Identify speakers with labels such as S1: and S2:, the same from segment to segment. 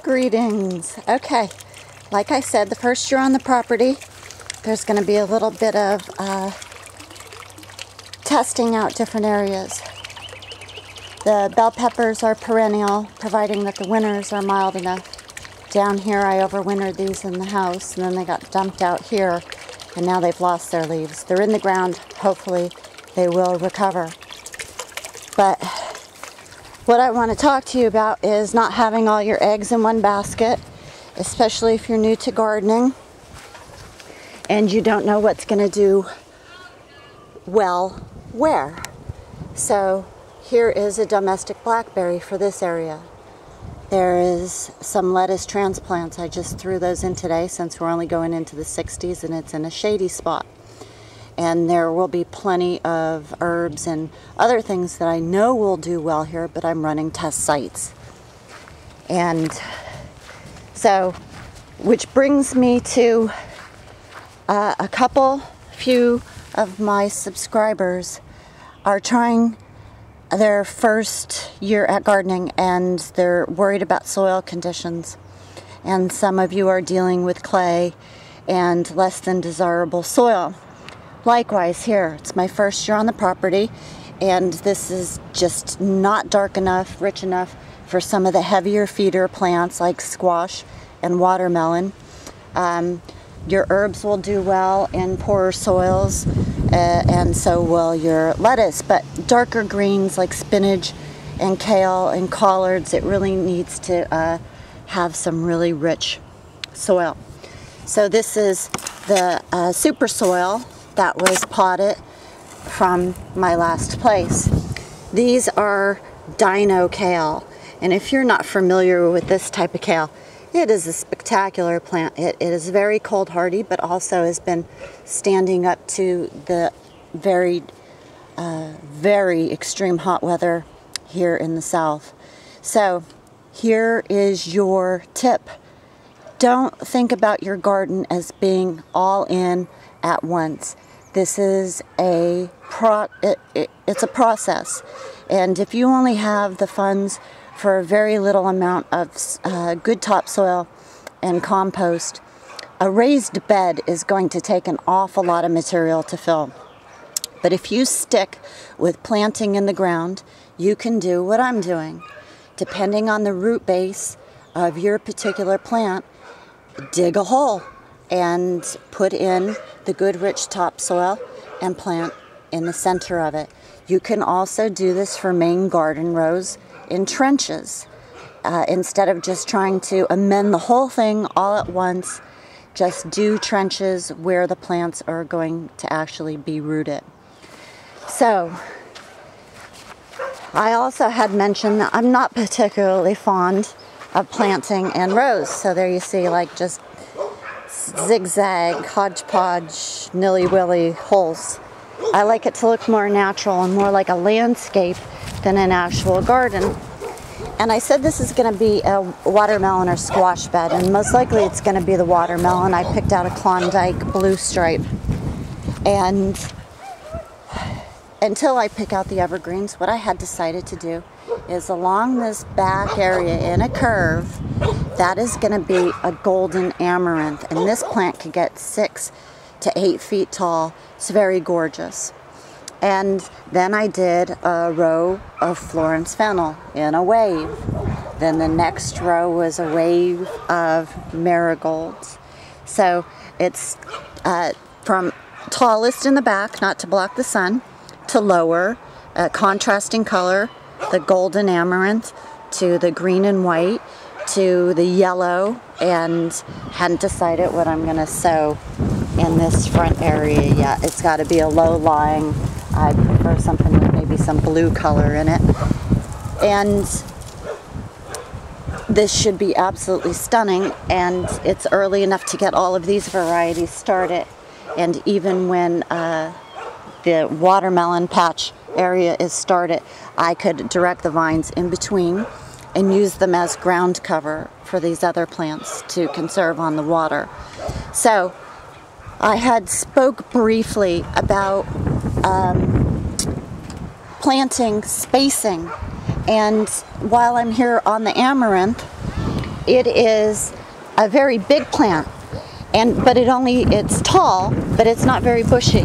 S1: Greetings. Okay, like I said, the first year on the property, there's going to be a little bit of testing out different areas. The bell peppers are perennial, providing that the winters are mild enough. Down here, I overwintered these in the house, and then they got dumped out here, and now they've lost their leaves. They're in the ground. Hopefully, they will recover. But what I want to talk to you about is not having all your eggs in one basket, especially if you're new to gardening and you don't know what's going to do well where. So here is a domestic blackberry for this area. There is some lettuce transplants. I just threw those in today since we're only going into the 60s and it's in a shady spot. And there will be plenty of herbs and other things that I know will do well here, but I'm running test sites. And so, which brings me to few of my subscribers are trying their first year at gardening and they're worried about soil conditions. And some of you are dealing with clay and less than desirable soil. Likewise here, it's my first year on the property and this is just not dark enough, rich enough for some of the heavier feeder plants like squash and watermelon. Your herbs will do well in poorer soils and so will your lettuce, but darker greens like spinach and kale and collards, it really needs to have some really rich soil. So this is the super soil that was potted from my last place. These are dino kale, and if you're not familiar with this type of kale, it is a spectacular plant. It is very cold hardy, but also has been standing up to the very extreme hot weather here in the south. So here is your tip. Don't think about your garden as being all in at once. This is it's a process, and if you only have the funds for a very little amount of good topsoil and compost, a raised bed is going to take an awful lot of material to fill. But if you stick with planting in the ground, you can do what I'm doing. Depending on the root base of your particular plant, dig a hole and put in the good rich topsoil and plant in the center of it. You can also do this for main garden rows in trenches. Instead of just trying to amend the whole thing all at once, just do trenches where the plants are going to actually be rooted. So, I also had mentioned that I'm not particularly fond of planting in rows. So there you see like just zigzag, hodgepodge, nilly-willy holes. I like it to look more natural and more like a landscape than an actual garden. And I said this is going to be a watermelon or squash bed, and most likely it's going to be the watermelon. I picked out a Klondike blue stripe. And until I pick out the evergreens, what I had decided to do is along this back area in a curve, that is going to be a golden amaranth, and this plant could get 6 to 8 feet tall. It's very gorgeous. And then I did a row of Florence fennel in a wave. Then the next row was a wave of marigolds. So it's from tallest in the back, not to block the sun, to lower, contrasting color, the golden amaranth, to the green and white, to the yellow, and hadn't decided what I'm going to sow in this front area yet. It's got to be a low-lying, I prefer something with maybe some blue color in it. And this should be absolutely stunning, and it's early enough to get all of these varieties started. And even when the watermelon patch area is started, I could direct the vines in between and use them as ground cover for these other plants to conserve on the water. So I had spoke briefly about planting spacing, and while I'm here on the amaranth, it is a very big plant, but it's tall, but it's not very bushy.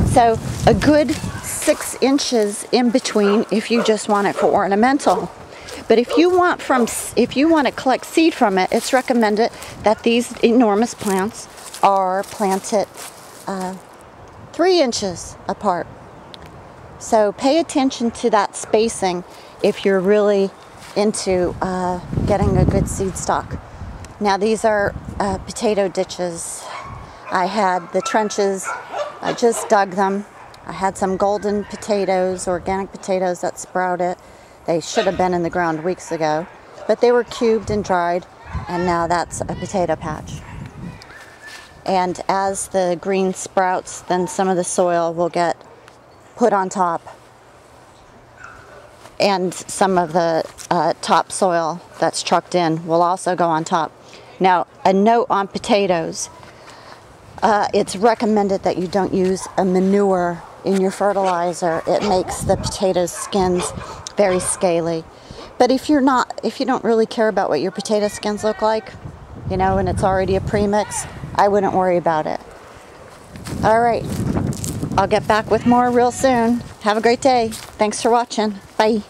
S1: So a good 6 inches in between if you just want it for ornamental. But if you want to collect seed from it, it's recommended that these enormous plants are planted 3 inches apart. So pay attention to that spacing if you're really into getting a good seed stock. Now these are potato ditches. I had the trenches, I just dug them. I had some golden potatoes, organic potatoes that sprouted. They should have been in the ground weeks ago, but they were cubed and dried, and now that's a potato patch. And as the green sprouts, then some of the soil will get put on top, and some of the topsoil that's trucked in will also go on top. Now, a note on potatoes. It's recommended that you don't use a manure in your fertilizer. It makes the potato skins very scaly. But if you don't really care about what your potato skins look like, and it's already a premix, I wouldn't worry about it. All right, I'll get back with more real soon. Have a great day. Thanks for watching. Bye.